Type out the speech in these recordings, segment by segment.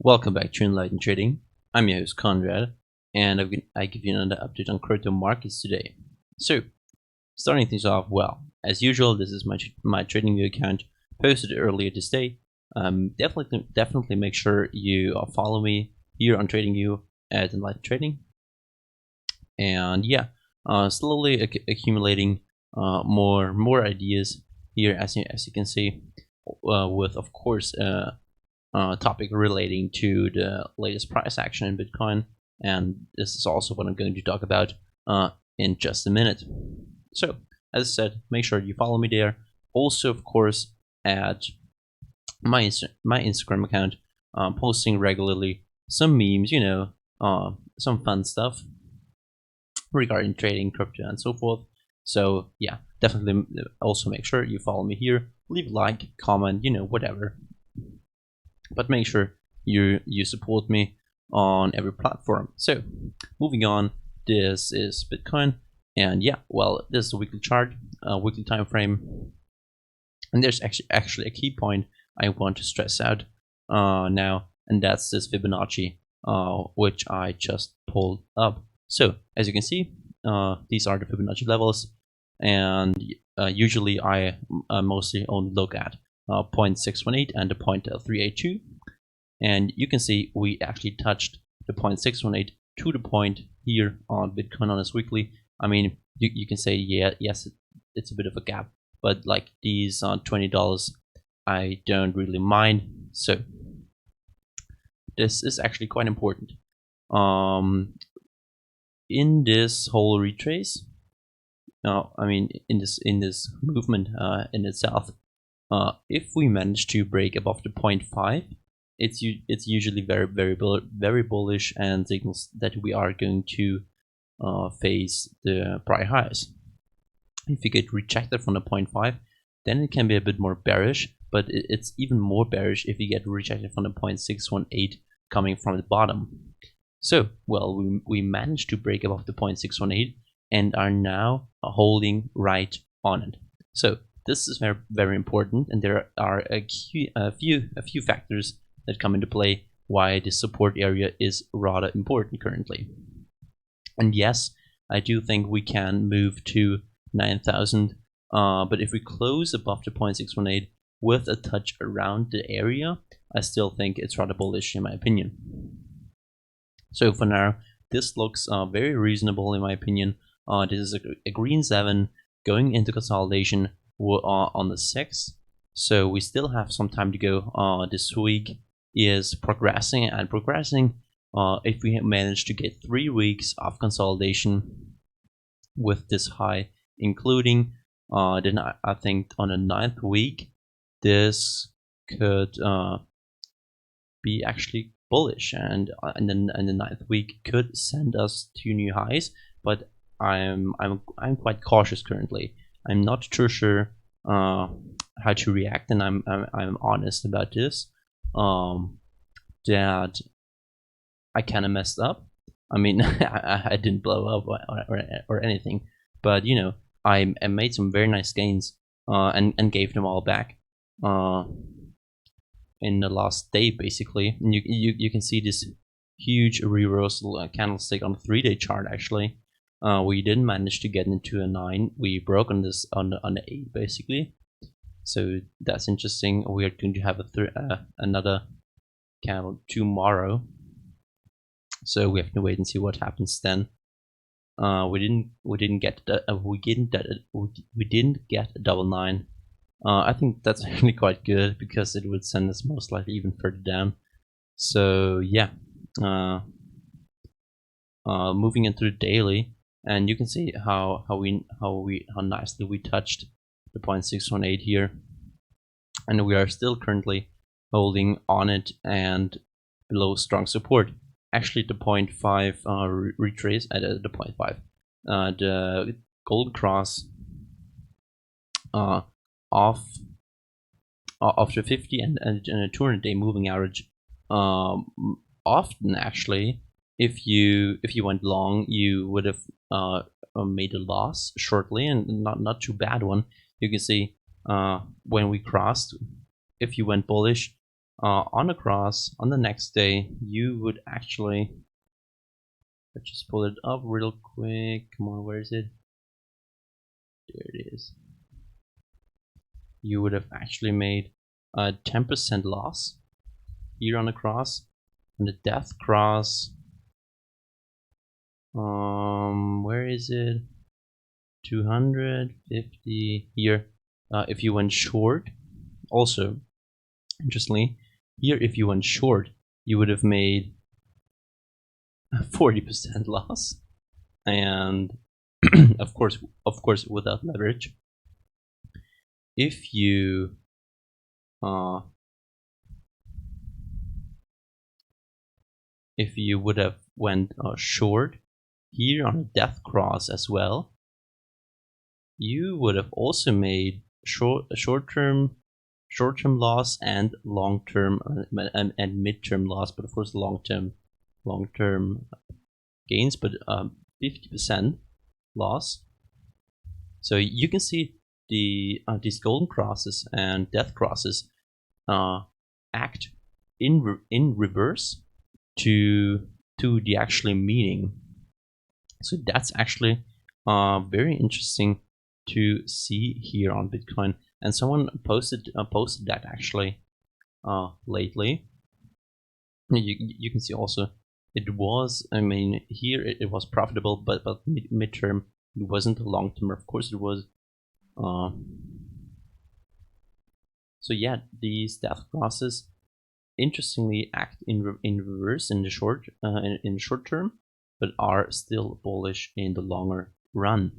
Welcome back to Enlightened Trading. I'm your host Conrad, and I give you another update on crypto markets today. So, starting things off, well, as usual, this is my Tradingview account posted earlier this day. Definitely make sure you follow me here on Tradingview at Enlightened Trading, and yeah, slowly accumulating more ideas here, as you can see, with of course. Topic relating to the latest price action in Bitcoin, and this is also what I'm going to talk about in just a minute. So, as I said, make sure you follow me there. Also, of course, at my Instagram account, posting regularly some memes, some fun stuff regarding trading, crypto, and so forth. So yeah, definitely also make sure you follow me here. Leave a like, comment, whatever. But make sure you support me on every platform. So moving on, this is Bitcoin, and yeah, well, this is a weekly chart, weekly time frame, and there's actually a key point I want to stress out now, and that's this Fibonacci, which I just pulled up. So as you can see, these are the Fibonacci levels, and usually I mostly only look at 0.618 and the 0.382, and you can see we actually touched the 0.618 to the point here on Bitcoin on this weekly. I mean, you can say, yes, it's a bit of a gap, but like these $20, I don't really mind. So this is actually quite important. In this whole retrace, I mean, in this movement in itself, if we manage to break above the 0.5, it's usually very bullish and signals that we are going to face the prior highs. If you get rejected from the 0.5, then it can be a bit more bearish, but it's even more bearish if you get rejected from the 0.618 coming from the bottom. So, well, we managed to break above the 0.618 and are now holding right on it. So this is very important, and there are a few factors that come into play why the support area is rather important currently. And yes, I do think we can move to 9,000, but if we close above the 0.618 with a touch around the area, I still think it's rather bullish in my opinion. So for now, this looks very reasonable in my opinion. This is a green 7 going into consolidation on the 6th, so we still have some time to go. This week is progressing and progressing. If we manage to get 3 weeks of consolidation with this high including, then I think on the 9th week this could be actually bullish, and then the 9th week could send us to new highs. But I'm quite cautious currently. I'm not too sure how to react, and I'm honest about this. That I kind of messed up. I mean, I didn't blow up or anything, but I made some very nice gains and gave them all back in the last day basically. And you can see this huge reversal candlestick on the 3-day chart actually. We didn't manage to get into a 9. We broke on this on the 8 basically. So that's interesting. We are going to have another candle tomorrow. So we have to wait and see what happens then. We didn't get a double 9. I think that's actually quite good because it would send us most likely even further down. So yeah, moving into the daily, and you can see how nicely we touched the 0.618 here, and we are still currently holding on it and below strong support. Actually, the 0.5 retrace at the 0.5, the golden cross off the 50 and a 200-day moving average. Often actually, if you went long, you would have made a loss shortly, and not too bad one. You can see when we crossed, if you went bullish, on a cross on the next day, you would actually, let's just pull it up real quick. Come on, where is it? There it is. You would have actually made a 10% loss here on a cross. On the death cross, where is it? 250 here. If you went short, also interestingly, here if you went short, you would have made a 40% loss, and of course without leverage. If you would have went short here on a death cross as well, you would have also made short-term loss and long-term and mid-term loss, but of course long-term gains, but 50% loss. So you can see these golden crosses and death crosses act in reverse to the actually meaning. So that's actually very interesting to see here on Bitcoin. And someone posted that actually lately. You can see also it was, I mean, here it was profitable, but midterm it wasn't. Long term, of course, it was. So yeah, these death crosses interestingly act in reverse in the short term, but are still bullish in the longer run.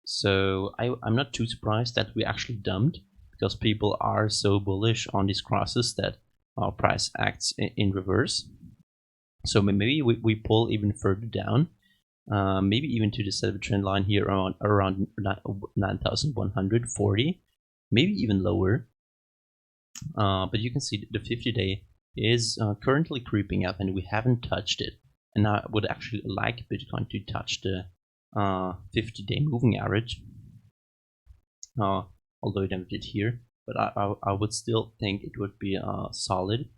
So I'm not too surprised that we actually dumped, because people are so bullish on these crosses that our price acts in reverse. So maybe we pull even further down, maybe even to the set of a trend line here around 9,140, maybe even lower. But you can see the 50-day is currently creeping up, and we haven't touched it. And I would actually like Bitcoin to touch the 50-day moving average, although it never did here. But I would still think it would be solid,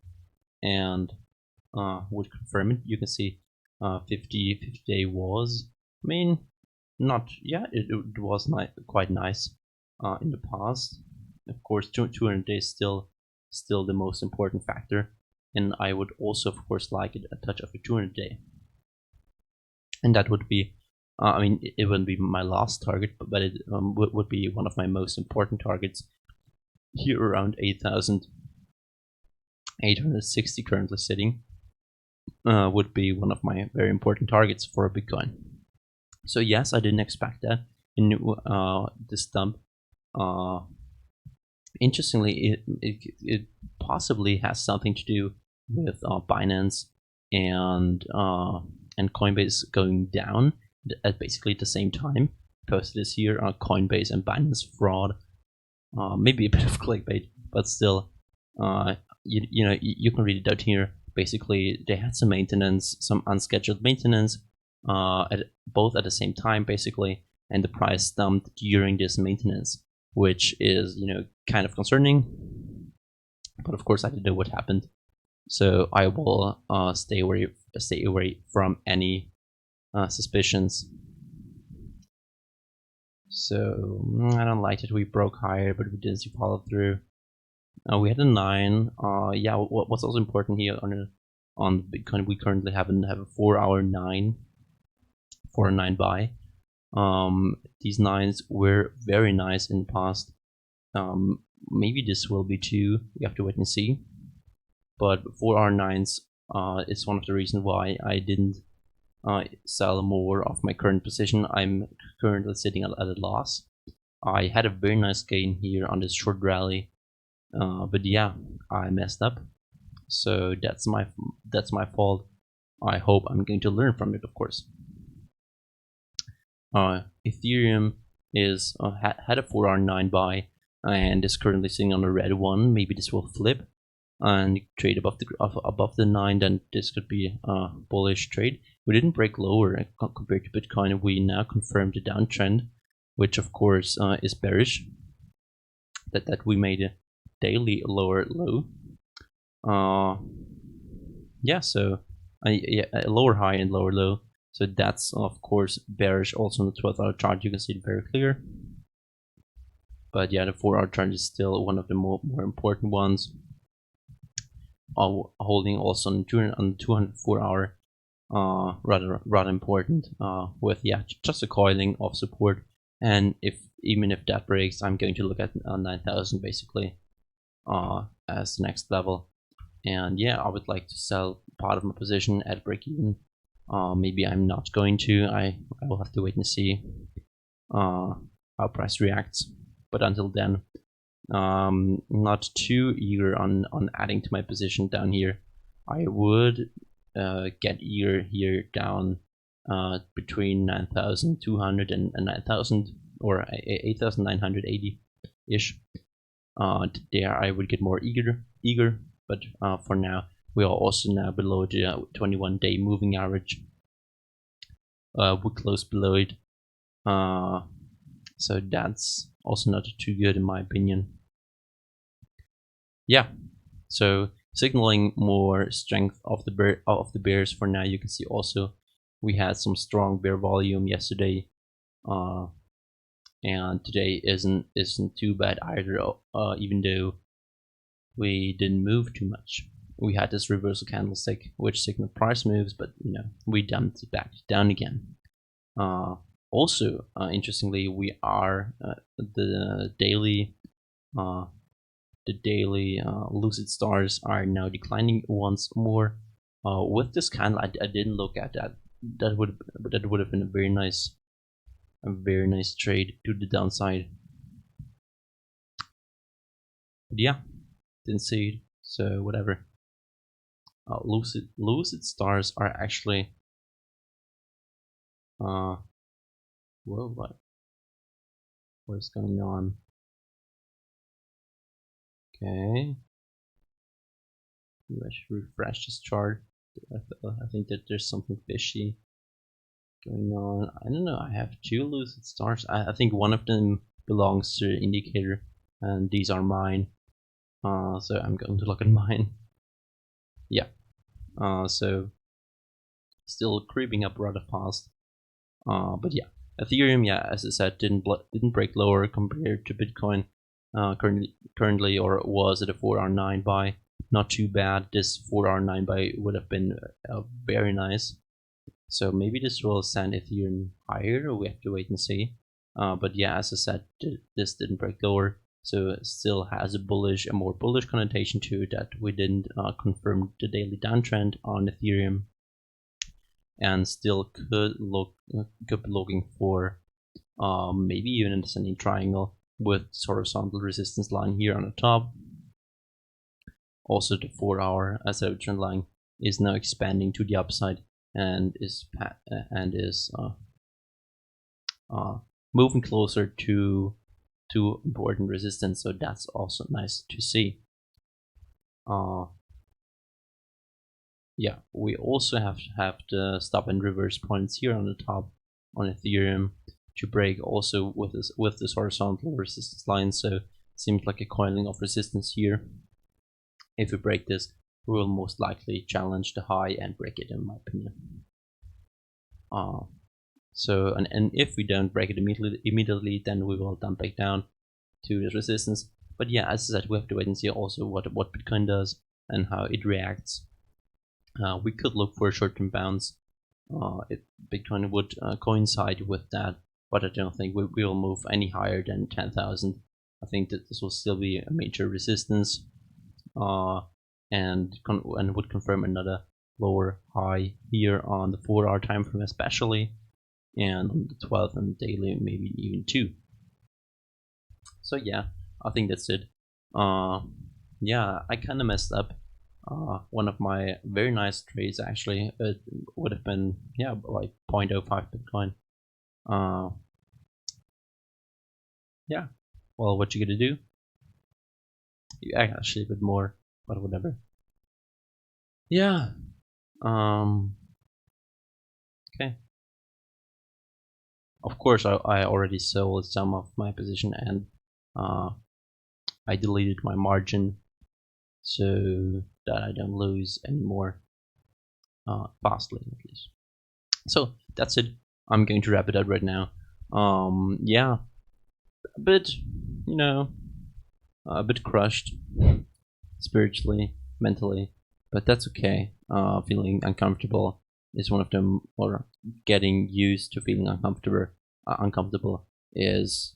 and would confirm it. You can see 50-day was, I mean, not, yeah, it was quite nice in the past. Of course, 200 days still the most important factor, and I would also, of course, like it a touch of a 200 day, and that would be, I mean, it wouldn't be my last target, but it would be one of my most important targets here around 8,860 currently sitting. Would be one of my very important targets for Bitcoin. So yes, I didn't expect that in this dump. Interestingly, it possibly has something to do with Binance and Coinbase going down at basically the same time. Posted this here on Coinbase and Binance fraud. Maybe a bit of clickbait, but still, you know, you can read it out here. Basically, they had some maintenance, some unscheduled maintenance, both at the same time, basically, and the price dumped during this maintenance, which is, you know, kind of concerning. But of course, I didn't know what happened, so I will stay away from any suspicions. So I don't like that we broke higher, but we didn't see follow through. We had a 9. Yeah, what's also important here on Bitcoin, we currently have a 4-hour 9 for a 9 buy. These 9s were very nice in the past. Maybe this will be too. We have to wait and see. But 4-hour 9s is one of the reasons why I didn't sell more of my current position. I'm currently sitting at a loss. I had a very nice gain here on this short rally, but yeah, I messed up. So that's my fault. I hope I'm going to learn from it, of course. Ethereum is had a 4-hour 9 buy and is currently sitting on a red one. Maybe this will flip and trade above the 9. Then this could be a bullish trade. We didn't break lower compared to Bitcoin. We now confirmed the downtrend, which of course is bearish. That we made a daily lower low. Yeah, so yeah, a lower high and lower low. So that's of course bearish. Also on the 12-hour chart, you can see it very clear. But yeah, the 4-hour chart is still one of the more important ones. Holding also on the 204-hour, rather important. With just a coiling of support, and even if that breaks, I'm going to look at 9,000 basically as the next level. And yeah, I would like to sell part of my position at break even. Maybe I'm not going to. I will have to wait and see how price reacts. But until then, not too eager on adding to my position down here. I would get eager here down between 9,200 and 9,000 or 8,980 ish. There I would get more eager. But for now, we are also now below the 21-day moving average. We close below it. So that's also not too good in my opinion. Yeah, so signaling more strength of the bears for now. You can see also we had some strong bear volume yesterday, and today isn't too bad either. Even though we didn't move too much, we had this reversal candlestick which signaled price moves, but we dumped it back down again. Also, interestingly, we are the daily lucid stars are now declining once more. With this candle, I didn't look at that. That would have been a very nice trade to the downside. But yeah, didn't see it, so whatever. Lucid stars are actually whoa, what is going on? Okay, maybe I should refresh this chart. I think that there's something fishy going on. I don't know. I have two lucid stars. I think one of them belongs to the indicator, and these are mine. So I'm going to look at mine. Yeah. So still creeping up rather fast. But yeah, Ethereum, yeah, as I said, didn't break lower compared to Bitcoin. Currently, or was it a 4 hour 9 buy? Not too bad. This 4 hour 9 buy would have been very nice. So maybe this will send Ethereum higher. We have to wait and see. But yeah, as I said, this didn't break lower, so it still has a more bullish connotation to it, that we didn't confirm the daily downtrend on Ethereum, and still could be looking for maybe even an ascending triangle with horizontal resistance line here on the top. Also, the 4 hour asset trend line is now expanding to the upside and is moving closer to important resistance. So that's also nice to see. Yeah, we also have to have the stop and reverse points here on the top on Ethereum to break also with this horizontal resistance line. So it seems like a coiling of resistance here. If we break this, we will most likely challenge the high and break it, in my opinion. So and if we don't break it immediately, then we will dump back down to the resistance. But yeah, as I said, we have to wait and see also what Bitcoin does and how it reacts. We could look for a short-term bounce if Bitcoin would coincide with that, but I don't think we will move any higher than 10,000. I think that this will still be a major resistance, and would confirm another lower high here on the 4 hour time frame especially, and on the 12 and daily maybe even 2. So yeah, I think that's it. Yeah, I kind of messed up. One of my very nice trades actually, it would have been, yeah, like 0.05 Bitcoin. Yeah, well, what you gonna do? You actually a bit more, but whatever. Yeah. Okay. Of course, I already sold some of my position, and I deleted my margin. So that I don't lose anymore fastly, at least. So that's it. I'm going to wrap it up right now. Yeah, a bit, you know, a bit crushed spiritually, mentally, but that's okay. Feeling uncomfortable is one of them, or getting used to feeling uncomfortable is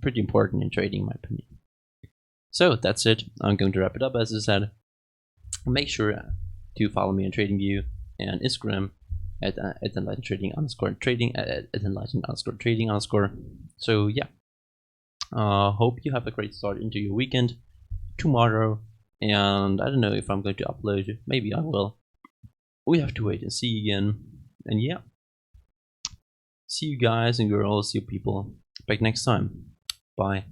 pretty important in trading, in my opinion. So that's it. I'm going to wrap it up. As I said, make sure to follow me on TradingView and Instagram at @EnlightenedTrading_trading at @Enlightened_trading_. So yeah, hope you have a great start into your weekend tomorrow. And I don't know if I'm going to upload. Maybe I will. We have to wait and see again. And yeah, see you guys and girls, see you people back next time. Bye.